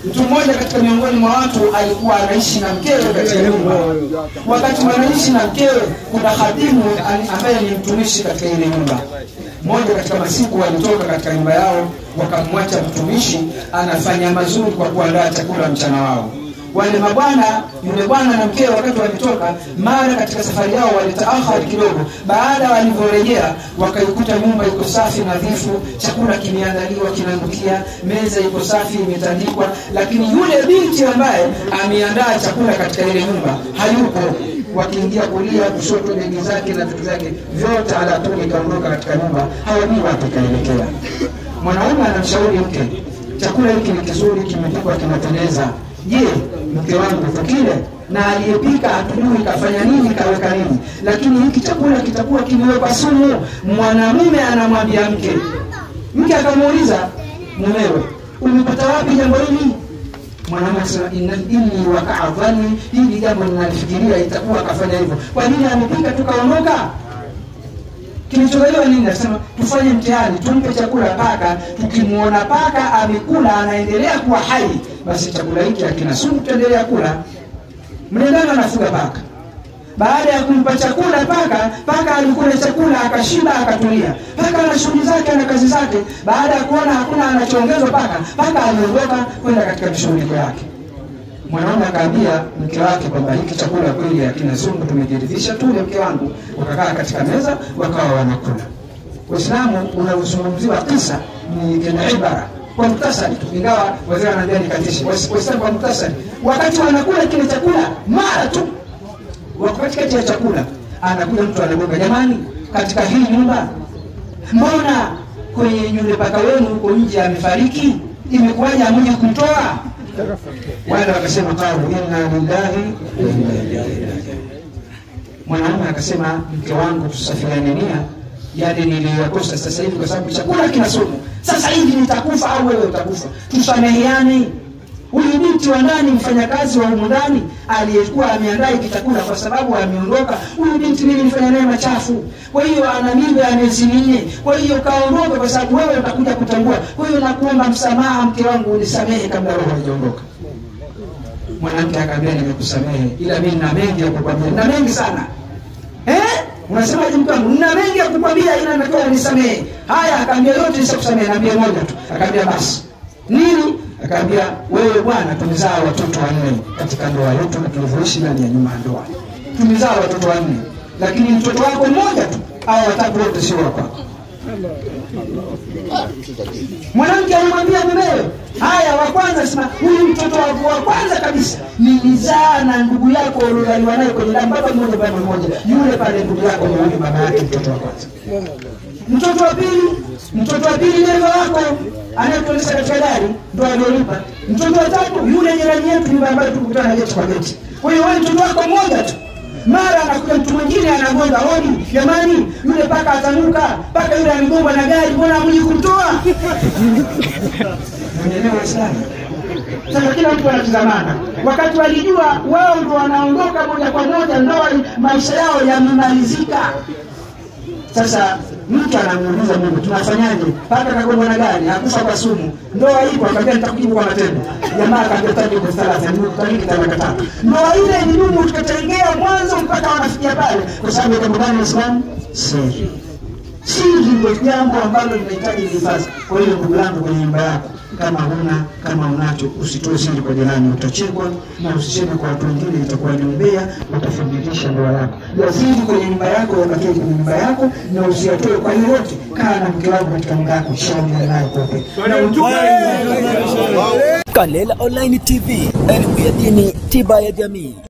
Mtu mmoja katika miongoni mwa watu alikuwa anaishi na mkewe katika nyumba. Wakati wanaishi na mkewe, kuna khadimu ambaye ni mtumishi katika ile nyumba. Mmoja katika masiku walitoka katika nyumba yao, wakamwacha mtumishi anafanya mazuri kwa kuandaa chakula mchana wao. Wale mabwana, yule bwana na mkewe wakati walitoka, mara katika safari yao walitaakhari kidogo. Baada walivyorejea, wakaikuta nyumba iko safi nadhifu, chakula kimeandaliwa kinanukia, meza iko safi imetandikwa, lakini yule binti ambaye ameandaa chakula katika ile nyumba hayupo. Wakiingia kulia kushoto, begi zake na vitu vyake vyote ala tuni kaondoka katika nyumba, hawajui wapi kaelekea. Mwanaume anamshauri mke, chakula hiki ni kizuri, kimepikwa kinapendeza. Je, mke wangu tukile? Na aliyepika hatujui kafanya nini, kaweka nini, lakini hiki chakula kitakuwa kimewekwa sumu. Mwanamume anamwambia mke. Mke akamuuliza mumewe, umepata wapi jambo hili? Mwanamume akasema inni waka'adhani, hili jambo ninalifikiria itakuwa kafanya hivyo. Kwa nini amepika tukaondoka? Kilichoelewa nini? Nasema tufanye mtihani, tumpe chakula paka, tukimuona paka amekula anaendelea kuwa hai, basi chakula hiki hakina sumu, tuendelea kula. Mlendana anafuga paka. Baada ya kumpa chakula paka alikula chakula akashiba akatulia. Paka ana shughuli zake na kazi zake. Baada ya kuona hakuna anachoongezwa paka aliondoka kwenda katika shughuli yake. Mwanaume akaambia mke wake kwamba hiki chakula kweli hakina sumu, tumejiridhisha tule mke wangu. Wakakaa katika meza wakawa wanakula. Uislamu unazungumziwa kisa ni kina ibara kwa muhtasari tu, ingawa wazee wanaambia nikatishe. Waislamu kwa muhtasari, wakati wanakula kile chakula, mara tu wakati kati ya chakula anakuja mtu anagonga, jamani, katika hii nyumba mbona kwenye yule paka wenu huko nje amefariki, imekuwaje amuje kumtoa? Wale wakasema qalu inna lillahi wa inna ilaihi raji'un. Mwanamume akasema, mke wangu tusafiane nia, yale niliyokosa sasa hivi kwa sababu chakula kina sumu, sasa hivi nitakufa au wewe utakufa, tusameheane. Huyu binti wa ndani, mfanyakazi wa humu ndani aliyekuwa ameandaa chakula, kwa sababu ameondoka, huyu binti mimi nilifanya naye machafu, kwa hiyo ana mimba ya miezi 4, kwa hiyo kaondoka kwa sababu wewe utakuja kutambua, kwa hiyo nakuomba msamaha mke wangu, unisamehe kabla roho haijaondoka. Mwanamke akamwambia nimekusamehe, ila mimi nina mengi ya kukwambia, na mengi sana. Unasemaje mke wangu? Nina mengi ya kukwambia, ila nataka unisamehe. Haya, akamwambia yote nishakusamehe, naambia moja tu. Akamwambia basi. Nini? Akamwambia wewe bwana, tumezaa watoto 4 katika ndoa yetu na tulivyoishi ndani ya nyumba ya ndoa. Tumezaa watoto 4, lakini mtoto wako mmoja tu au watatu wote sio wako. Mwanamke alimwambia mumewe, haya wa kwanza sema, huyu mtoto wako wa kwanza kabisa nilizaa na ndugu yako ulizaliwa naye kwenye damu, baba mmoja baba mmoja, yule pale ndugu yako ni yule baba yake mtoto wa kwanza. Mtoto wa pili dereva wako anayekuendesha katika gari ndo aliolipa. Mtoto wa tatu yule jirani yetu nyumba ambayo tukutana geti kwa geti. Kwa hiyo wewe mtoto wako mmoja tu. Mara anakuja mtu mwingine anagonga hodi, jamani, yule paka atanuka, paka yule amegongwa na gari, mbona hamji kumtoa? Unaelewa sana? Sasa kila mtu anatazamana. Wakati walijua wao ndio wanaondoka moja kwa moja, ndoa maisha yao yamemalizika. Sasa mtu anamuuliza Mungu, tunafanyaje? Paka kagongwa na gari, hakufa kwa sumu. Ndoa ipo, akamwambia nitakujibu kwa matendo. Jamaa akakataja kwa 30, ndio kutaliki talaka. Ndoa ile ni Mungu tukatengea mwanzo mpaka wanafikia pale, kwa sababu ya jambo gani Islam? Siri. Siri ndio jambo ambalo linahitaji hifadhi. Kwa hiyo ndugu yangu, kwenye nyumba yako kama unacho, usitoe siri kwa jirani, utachekwa, na usiseme kwa watu wengine, itakuwa ni mbea, utafundisha ndoa yako. Lazima kwenye nyumba yako ubakie kwenye nyumba yako na usiyatoe kwa yote. Kaa na mke wako katika nyumba yako, shauri naye kwa kweli. Kalela Online TV, elimu ya dini, tiba ya jamii.